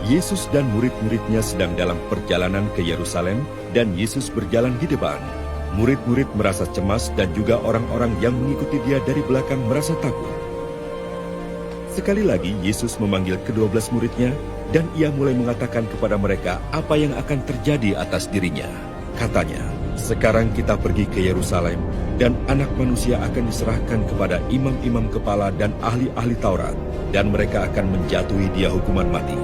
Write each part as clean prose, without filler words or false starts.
Yesus dan murid-muridnya sedang dalam perjalanan ke Yerusalem dan Yesus berjalan di depan. Murid-murid merasa cemas dan juga orang-orang yang mengikuti dia dari belakang merasa takut. Sekali lagi Yesus memanggil ke-12 muridnya dan ia mulai mengatakan kepada mereka apa yang akan terjadi atas dirinya. Katanya, "Sekarang kita pergi ke Yerusalem dan Anak Manusia akan diserahkan kepada imam-imam kepala dan ahli-ahli Taurat, dan mereka akan menjatuhi dia hukuman mati.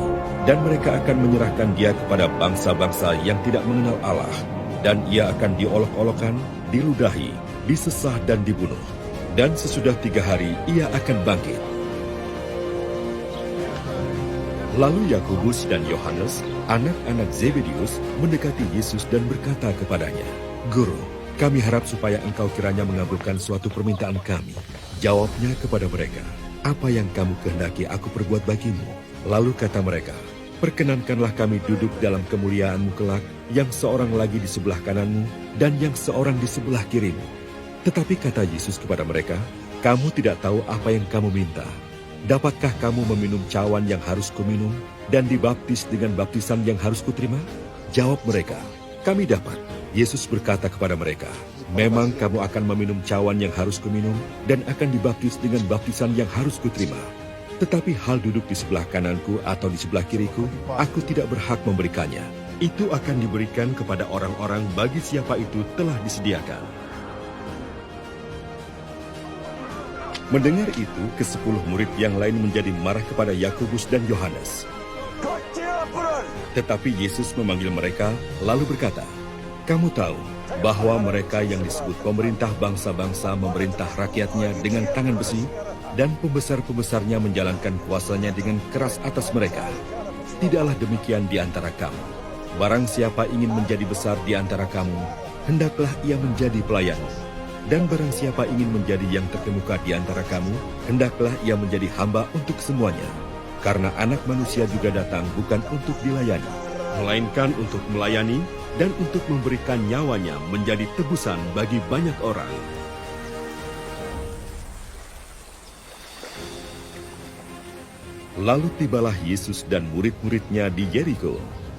Dan mereka akan menyerahkan dia kepada bangsa-bangsa yang tidak mengenal Allah, dan ia akan diolok-olokkan, diludahi, disesah dan dibunuh. Dan sesudah 3 hari ia akan bangkit." Lalu Yakobus dan Yohanes, anak-anak Zebedius, mendekati Yesus dan berkata kepadanya, "Guru, kami harap supaya engkau kiranya mengabulkan suatu permintaan kami." Jawabnya kepada mereka, "Apa yang kamu kehendaki aku perbuat bagimu?" Lalu kata mereka, "Perkenankanlah kami duduk dalam kemuliaan-Mu kelak, yang seorang lagi di sebelah kananmu dan yang seorang di sebelah kirimu." Tetapi kata Yesus kepada mereka, "Kamu tidak tahu apa yang kamu minta. Dapatkah kamu meminum cawan yang harus kuminum dan dibaptis dengan baptisan yang harus kuterima?" Jawab mereka, "Kami dapat." Yesus berkata kepada mereka, "Memang kamu akan meminum cawan yang harus kuminum dan akan dibaptis dengan baptisan yang harus kuterima. Tetapi hal duduk di sebelah kananku atau di sebelah kiriku, aku tidak berhak memberikannya. Itu akan diberikan kepada orang-orang bagi siapa itu telah disediakan." Mendengar itu, ke-10 murid yang lain menjadi marah kepada Yakobus dan Yohanes. Tetapi Yesus memanggil mereka, lalu berkata, "Kamu tahu bahwa mereka yang disebut pemerintah bangsa-bangsa memerintah rakyatnya dengan tangan besi, dan pembesar-pembesarnya menjalankan kuasanya dengan keras atas mereka. Tidaklah demikian di antara kamu. Barang siapa ingin menjadi besar di antara kamu, hendaklah ia menjadi pelayanmu. Dan barang siapa ingin menjadi yang terkemuka di antara kamu, hendaklah ia menjadi hamba untuk semuanya. Karena Anak Manusia juga datang bukan untuk dilayani, melainkan untuk melayani dan untuk memberikan nyawanya menjadi tebusan bagi banyak orang." Lalu tibalah Yesus dan murid-muridnya di Yeriko.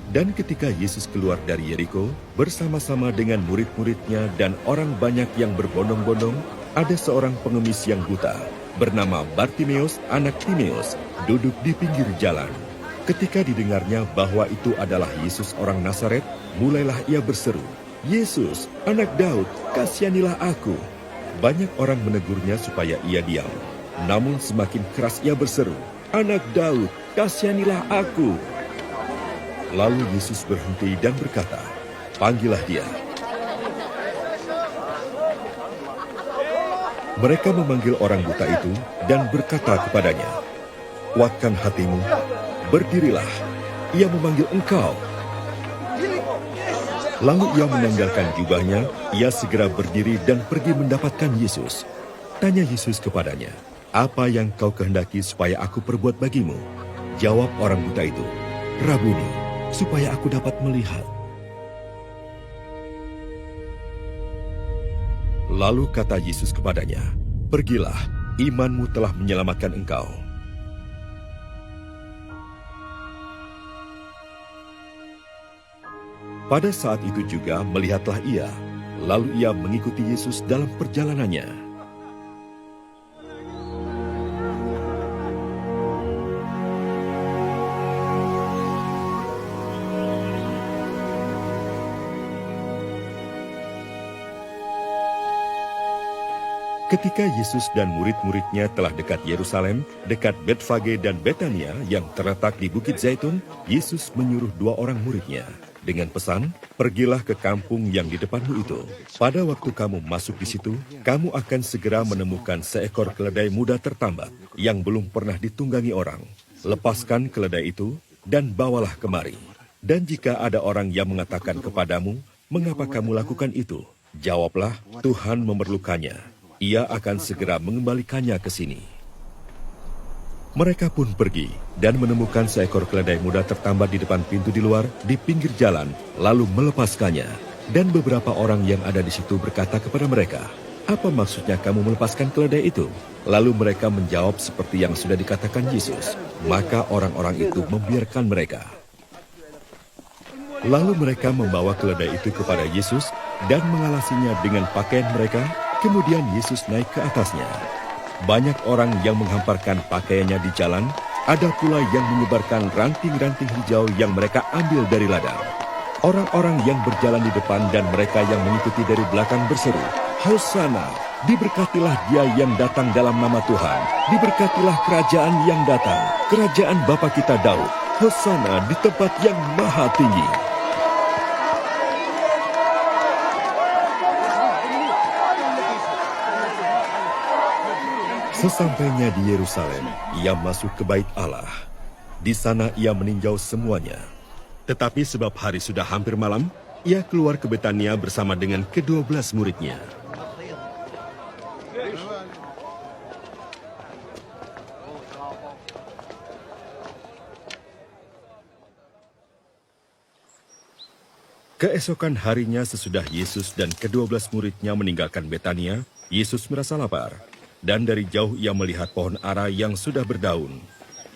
Dan ketika Yesus keluar dari Yeriko, bersama-sama dengan murid-muridnya dan orang banyak yang berbondong-bondong, ada seorang pengemis yang buta, bernama Bartimeus, anak Timeus, duduk di pinggir jalan. Ketika didengarnya bahwa itu adalah Yesus orang Nazaret, mulailah ia berseru, "Yesus, anak Daud, kasihanilah aku." Banyak orang menegurnya supaya ia diam. Namun semakin keras ia berseru, "Anak Daud, kasihanilah aku." Lalu Yesus berhenti dan berkata, "Panggillah dia." Mereka memanggil orang buta itu dan berkata kepadanya, "Kuatkan hatimu, berdirilah, ia memanggil engkau." Lalu ia menanggalkan jubahnya, ia segera berdiri dan pergi mendapatkan Yesus. Tanya Yesus kepadanya, "Apa yang kau kehendaki supaya aku perbuat bagimu?" Jawab orang buta itu, "Rabuni, supaya aku dapat melihat." Lalu kata Yesus kepadanya, "Pergilah, imanmu telah menyelamatkan engkau." Pada saat itu juga melihatlah ia, lalu ia mengikuti Yesus dalam perjalanannya. Ketika Yesus dan murid-muridnya telah dekat Yerusalem, dekat Betfage dan Betania yang terletak di Bukit Zaitun, Yesus menyuruh 2 orang muridnya dengan pesan, "Pergilah ke kampung yang di depanmu itu. Pada waktu kamu masuk di situ, kamu akan segera menemukan seekor keledai muda tertambat yang belum pernah ditunggangi orang. Lepaskan keledai itu dan bawalah kemari. Dan jika ada orang yang mengatakan kepadamu, 'Mengapa kamu lakukan itu?' Jawablah, 'Tuhan memerlukannya. Ia akan segera mengembalikannya ke sini.'" Mereka pun pergi dan menemukan seekor keledai muda tertambat di depan pintu di luar, di pinggir jalan, lalu melepaskannya. Dan beberapa orang yang ada di situ berkata kepada mereka, "Apa maksudnya kamu melepaskan keledai itu?" Lalu mereka menjawab seperti yang sudah dikatakan Yesus. Maka orang-orang itu membiarkan mereka. Lalu mereka membawa keledai itu kepada Yesus dan mengalasinya dengan pakaian mereka. Kemudian Yesus naik ke atasnya. Banyak orang yang menghamparkan pakaiannya di jalan. Ada pula yang menyebarkan ranting-ranting hijau yang mereka ambil dari ladang. Orang-orang yang berjalan di depan dan mereka yang mengikuti dari belakang berseru, "Hosana, diberkatilah dia yang datang dalam nama Tuhan. Diberkatilah kerajaan yang datang, kerajaan Bapa kita Daud. Hosana di tempat yang maha tinggi." Sesampainya di Yerusalem, ia masuk ke bait Allah. Di sana ia meninjau semuanya. Tetapi sebab hari sudah hampir malam, ia keluar ke Betania bersama dengan ke-12 muridnya. Keesokan harinya sesudah Yesus dan ke-12 muridnya meninggalkan Betania, Yesus merasa lapar. Dan dari jauh ia melihat pohon ara yang sudah berdaun.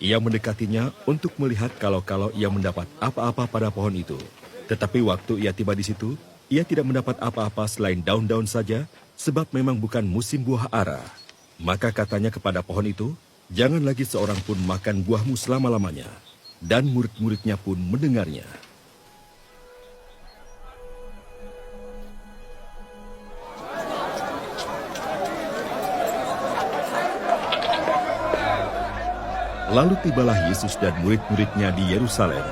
Ia mendekatinya untuk melihat kalau-kalau ia mendapat apa-apa pada pohon itu. Tetapi waktu ia tiba di situ, ia tidak mendapat apa-apa selain daun-daun saja, sebab memang bukan musim buah ara. Maka katanya kepada pohon itu, "Jangan lagi seorang pun makan buahmu selama-lamanya." Dan murid-muridnya pun mendengarnya. Lalu tibalah Yesus dan murid-muridnya di Yerusalem.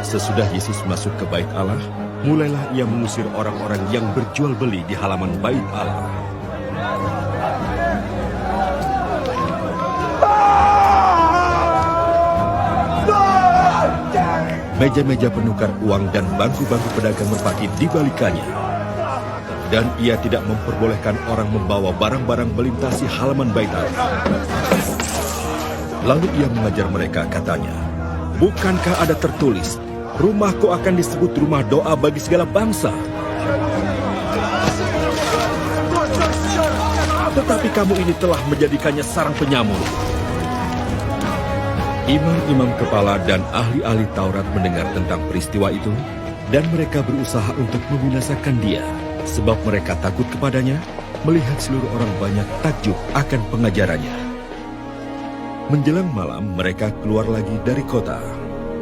Sesudah Yesus masuk ke bait Allah, mulailah ia mengusir orang-orang yang berjual beli di halaman bait Allah. Meja-meja penukar uang dan bangku-bangku pedagang merpati dibalikannya. Dan ia tidak memperbolehkan orang membawa barang-barang melintasi halaman bait Allah. Lalu ia mengajar mereka, katanya, "Bukankah ada tertulis, rumahku akan disebut rumah doa bagi segala bangsa? Tetapi kamu ini telah menjadikannya sarang penyamur." Imam-imam kepala dan ahli-ahli Taurat mendengar tentang peristiwa itu, dan mereka berusaha untuk membinasakan dia. Sebab mereka takut kepadanya, melihat seluruh orang banyak takjub akan pengajarannya. Menjelang malam, mereka keluar lagi dari kota.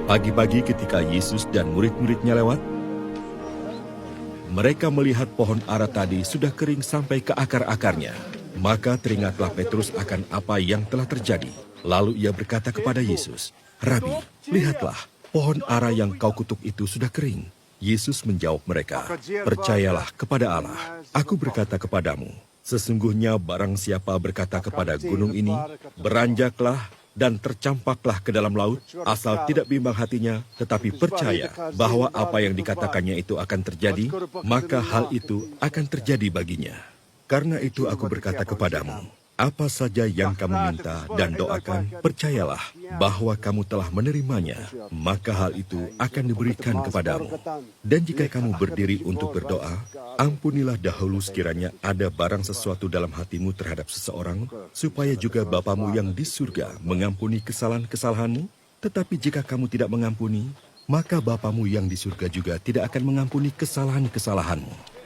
Pagi-pagi ketika Yesus dan murid-muridnya lewat, mereka melihat pohon ara tadi sudah kering sampai ke akar-akarnya. Maka teringatlah Petrus akan apa yang telah terjadi. Lalu ia berkata kepada Yesus, "Rabi, lihatlah, pohon ara yang kau kutuk itu sudah kering." Yesus menjawab mereka, "Percayalah kepada Allah. Aku berkata kepadamu, sesungguhnya barang siapa berkata kepada gunung ini, beranjaklah dan tercampaklah ke dalam laut, asal tidak bimbang hatinya, tetapi percaya bahwa apa yang dikatakannya itu akan terjadi, maka hal itu akan terjadi baginya. Karena itu aku berkata kepadamu, apa saja yang kamu minta dan doakan, percayalah bahwa kamu telah menerimanya, maka hal itu akan diberikan kepadamu. Dan jika kamu berdiri untuk berdoa, ampunilah dahulu sekiranya ada barang sesuatu dalam hatimu terhadap seseorang, supaya juga Bapamu yang di surga mengampuni kesalahan-kesalahanmu. Tetapi jika kamu tidak mengampuni, maka Bapamu yang di surga juga tidak akan mengampuni kesalahan-kesalahanmu."